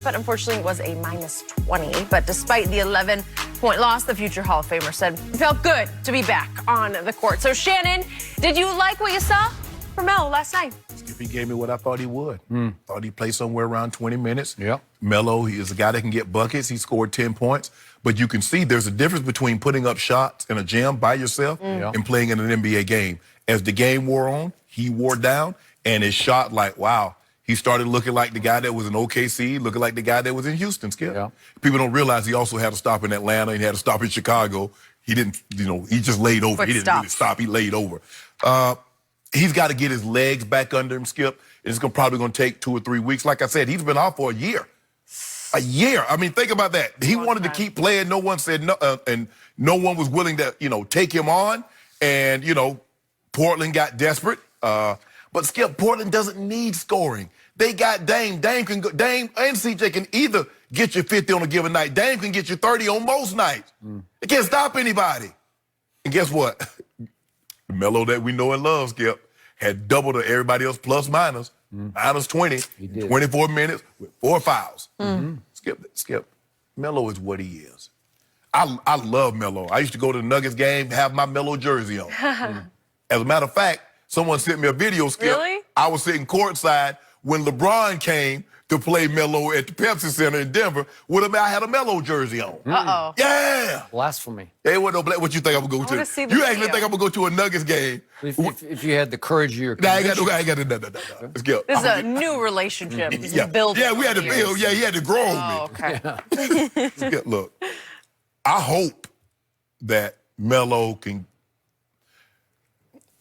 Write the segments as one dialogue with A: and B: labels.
A: but unfortunately it was a -20. But despite the 11-point loss, the future Hall of Famer said it felt good to be back on the court. So Shannon, did you like what you saw from Melo last night?
B: He gave me what I thought he would. Thought he'd play somewhere around 20 minutes.
C: Yeah.
B: Melo, he is a guy that can get buckets. He scored 10 points. But you can see there's a difference between putting up shots in a gym by yourself and playing in an NBA game. As the game wore on, he wore down, and his shot, like, wow. He started looking like the guy that was in OKC, looking like the guy that was in Houston, Skip.
C: Yeah.
B: People don't realize he also had to stop in Atlanta. He had to stop in Chicago. He didn't, he just laid over. He didn't really stop. He laid over. He's got to get his legs back under him, Skip. It's probably going to take 2 or 3 weeks. Like I said, he's been off for a year. A year. I mean, think about that. He wanted to keep playing. No one said no, and no one was willing to, take him on. And, Portland got desperate. But Skip, Portland doesn't need scoring. They got Dame. Dame and CJ can either get you 50 on a given night. Dame can get you 30 on most nights. They can't stop anybody. And guess what? Melo that we know and love, Skip, had double to everybody else plus minus. Minus 20, 24 minutes with 4 fouls. Skip, Melo is what he is. I love Melo. I used to go to the Nuggets game, have my Melo jersey on. As a matter of fact, someone sent me a video, Skip.
A: Really?
B: I was sitting courtside when LeBron came to play Melo at the Pepsi Center in Denver. I had a Melo jersey on.
A: Uh-oh.
B: Yeah.
C: Blasphemy.
B: Hey, what you think I'm going to go to? You actually think I'm going to go to a Nuggets game?
C: If you had the courage of your
B: I ain't got no. Let's go.
A: This is a new relationship. Building.
B: Yeah, we had to build. Yeah, he had to grow on me.
A: Okay.
B: Skip, look, I hope that Melo can.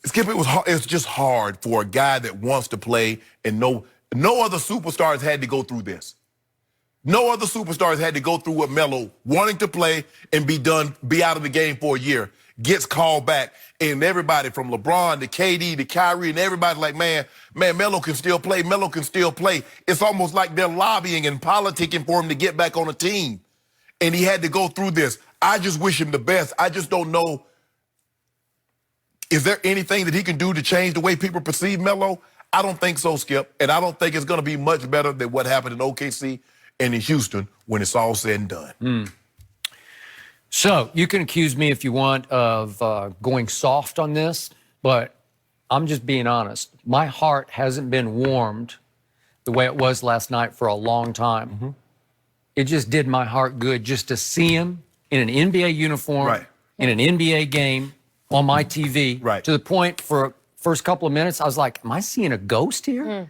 B: Skip, it's just hard for a guy that wants to play, and no other superstars had to go through this. No other superstars had to go through what Melo, wanting to play and be out of the game for a year, gets called back, and everybody from LeBron to KD to Kyrie and everybody like, man, Melo can still play. Melo can still play. It's almost like they're lobbying and politicking for him to get back on a team, and he had to go through this. I just wish him the best. I just don't know. Is there anything that he can do to change the way people perceive Melo? I don't think so, Skip. And I don't think it's going to be much better than what happened in OKC and in Houston when it's all said and done.
C: So you can accuse me if you want of going soft on this, but I'm just being honest. My heart hasn't been warmed the way it was last night for a long time. It just did my heart good just to see him in an NBA uniform, in an NBA game, on my TV, to the point for first couple of minutes, I was like, am I seeing a ghost here?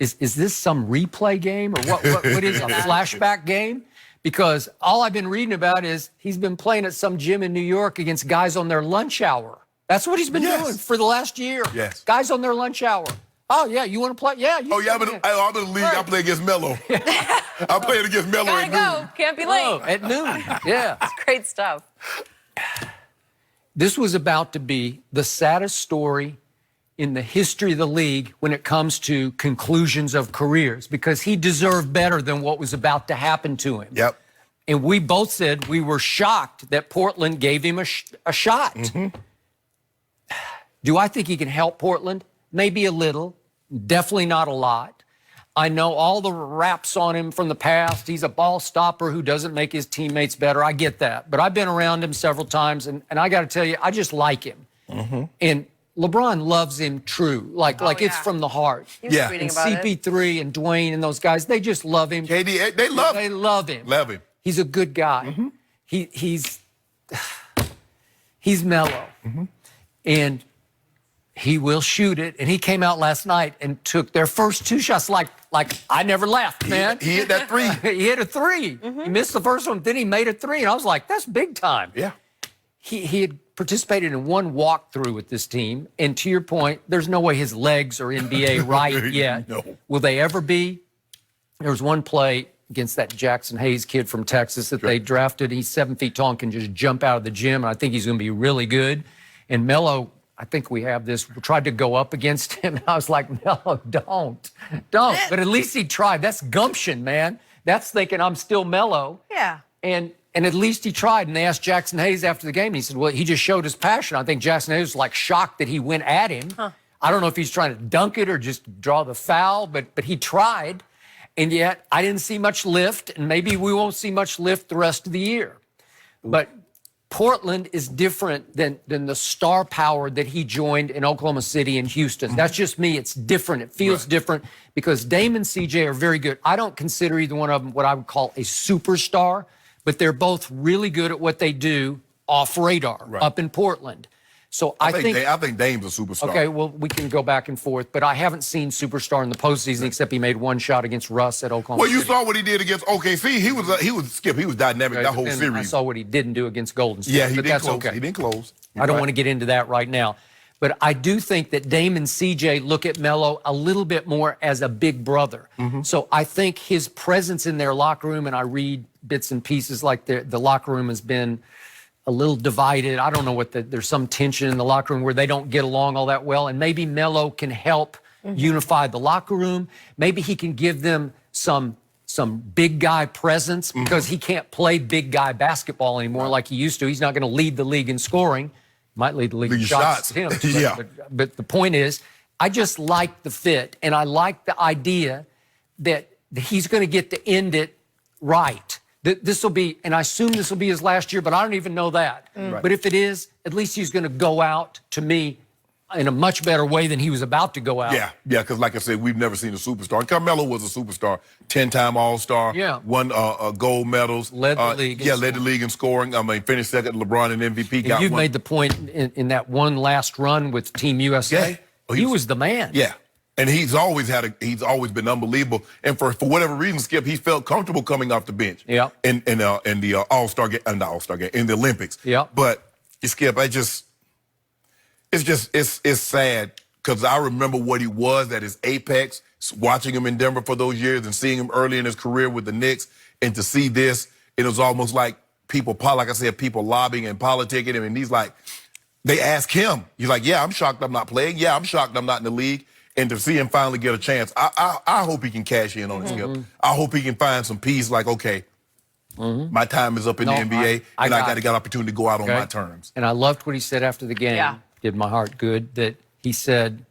C: Is this some replay game or what is a flashback game? Because all I've been reading about is he's been playing at some gym in New York against guys on their lunch hour. That's what he's been doing for the last year. Guys on their lunch hour. Oh, yeah, you want to play? Yeah.
B: I'm in the league. I play against Melo. I'm playing against Melo at noon.
A: Can't be late.
C: Oh, at noon, yeah.
A: It's great stuff.
C: This was about to be the saddest story in the history of the league when it comes to conclusions of careers, because he deserved better than what was about to happen to him. And we both said we were shocked that Portland gave him a shot. Do I think he can help Portland? Maybe a little, definitely not a lot. I know all the raps on him from the past. He's a ball stopper who doesn't make his teammates better. I get that. But I've been around him several times, and I got to tell you, I just like him. And LeBron loves him true. It's from the heart.
A: And
C: CP3 and Dwayne and those guys, they just love him.
B: KD, they love him.
C: Love him. He's a good guy. He's mellow. And he will shoot it. And he came out last night and took their first 2 shots like I never left, man.
B: He hit that 3.
C: He hit a 3. He missed the first one, then he made a 3. And I was like, that's big time.
B: Yeah.
C: He had participated in one walkthrough with this team. And to your point, there's no way his legs are NBA right yet.
B: No.
C: Will they ever be? There was one play against that Jackson Hayes kid from Texas that they drafted. He's 7 feet tall and can just jump out of the gym. And I think he's going to be really good. And Melo, I think we have this. We tried to go up against him. And I was like, Melo, don't. But at least he tried. That's gumption, man. That's thinking I'm still Melo.
A: Yeah.
C: And at least he tried. And they asked Jackson Hayes after the game. And he said, well, he just showed his passion. I think Jackson Hayes was like shocked that he went at him. I don't know if he's trying to dunk it or just draw the foul, but he tried. And yet, I didn't see much lift, and maybe we won't see much lift the rest of the year. But Portland is different than the star power that he joined in Oklahoma City and Houston. That's just me. It's different. It feels different because Dame and CJ are very good. I don't consider either one of them what I would call a superstar, but they're both really good at what they do off radar up in Portland. So I think
B: Dame's a superstar.
C: Okay, well, we can go back and forth, but I haven't seen superstar in the postseason except he made one shot against Russ at Oklahoma
B: Well, you
C: City.
B: saw what he did against OKC. He was Skip. He was dynamic that whole series.
C: I saw what he didn't do against Golden State.
B: Yeah, he
C: but
B: didn't
C: that's
B: close.
C: okay.
B: He didn't close.
C: I don't want to get into that right now. But I do think that Dame and CJ look at Melo a little bit more as a big brother. So I think his presence in their locker room, and I read bits and pieces like the locker room has been a little divided. I don't know there's some tension in the locker room where they don't get along all that well. And maybe Melo can help unify the locker room. Maybe he can give them some big guy presence because he can't play big guy basketball anymore like he used to. He's not going to lead the league in scoring. Might lead the league in shots. But the point is, I just like the fit, and I like the idea that he's going to get to end it right. This will be, and I assume this will be his last year, but I don't even know that. But if it is, at least he's going to go out, to me, in a much better way than he was about to go out.
B: Yeah, because like I said, we've never seen a superstar. And Carmelo was a superstar, 10-time All-Star, won gold medals.
C: Led the league.
B: Led the league in scoring. I mean, finished second to LeBron in MVP.
C: And you've made the point in that one last run with Team USA. Yeah. He was the man.
B: Yeah. And he's always been unbelievable. And for whatever reason, Skip, he felt comfortable coming off the bench.
C: Yeah.
B: In the All-Star game, not All-Star game, in the Olympics.
C: Yeah.
B: But Skip, it's sad because I remember what he was at his apex, watching him in Denver for those years and seeing him early in his career with the Knicks, and to see this, it was almost like people lobbying and politicking him, and he's like, they ask him, he's like, yeah, I'm shocked I'm not playing. Yeah, I'm shocked I'm not in the league. And to see him finally get a chance, I hope he can cash in on it, Skip. I hope he can find some peace, like, okay, my time is up in the NBA, and I got to get an opportunity to go out on my terms.
C: And I loved what he said after the game.
A: Yeah.
C: Did my heart good, that he said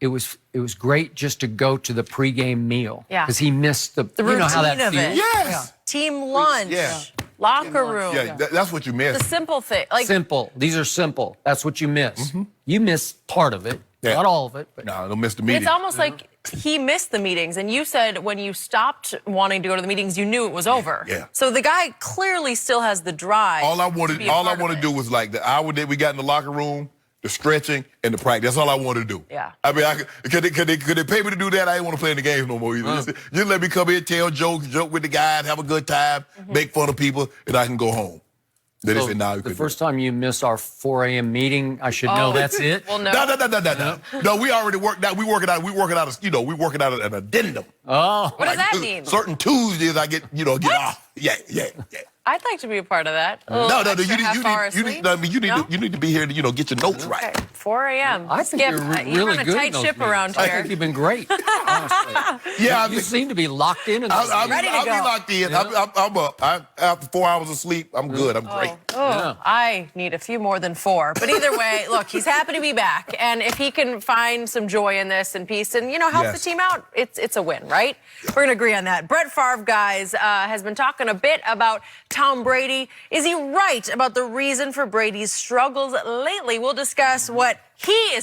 C: it was great just to go to the pregame meal. Yeah. Because he missed the
A: routine,
C: you know how that
A: of
C: feels.
A: it.
B: Yes.
A: Yeah. Team lunch. Yeah. Locker room.
B: Yeah, that's what you miss.
A: The simple thing.
C: Simple. These are simple. That's what you miss. You miss part of it.
B: Yeah.
C: Not all of it. But
B: no, don't miss the meeting.
A: It's almost like he missed the meetings. And you said when you stopped wanting to go to the meetings, you knew it was over.
B: Yeah.
A: So the guy clearly still has the drive.
B: All I wanted to do was like the hour that we got in the locker room, the stretching, and the practice. That's all I wanted to do.
A: Yeah.
B: I mean, could they pay me to do that? I didn't want to play in the games no more either. Just let me come in, tell jokes, joke with the guys, have a good time, make fun of people, and I can go home. Then
C: so
B: they said, nah,
C: the first time you miss our 4 a.m. meeting, I should know that's it.
A: Well, no.
B: No, we already worked out. We working out an addendum.
C: Oh.
A: What does that mean?
B: Certain Tuesdays I get off. Yeah.
A: I'd like to be a part of that.
B: No, you need to be here to get your notes right.
A: 4 a.m.
C: I think
A: Skip,
C: you're really
A: you're on a
C: good
A: tight
C: in those
A: ship
C: meetings.
A: around
C: I
A: here.
C: think you've been great. Honestly.
B: Yeah,
C: you seem to be locked in.
B: I'll
A: Ready to
B: be
A: go.
B: locked in.
C: Yeah.
B: I'm up. After 4 hours of sleep, I'm good. I'm great.
A: Oh, I need a few more than 4. But either way, look, he's happy to be back. And if he can find some joy in this and peace and, help the team out, it's a win, right? We're going to agree on that. Brett Favre, guys, has been talking a bit about Tom Brady. Is he right about the reason for Brady's struggles lately? We'll discuss what he is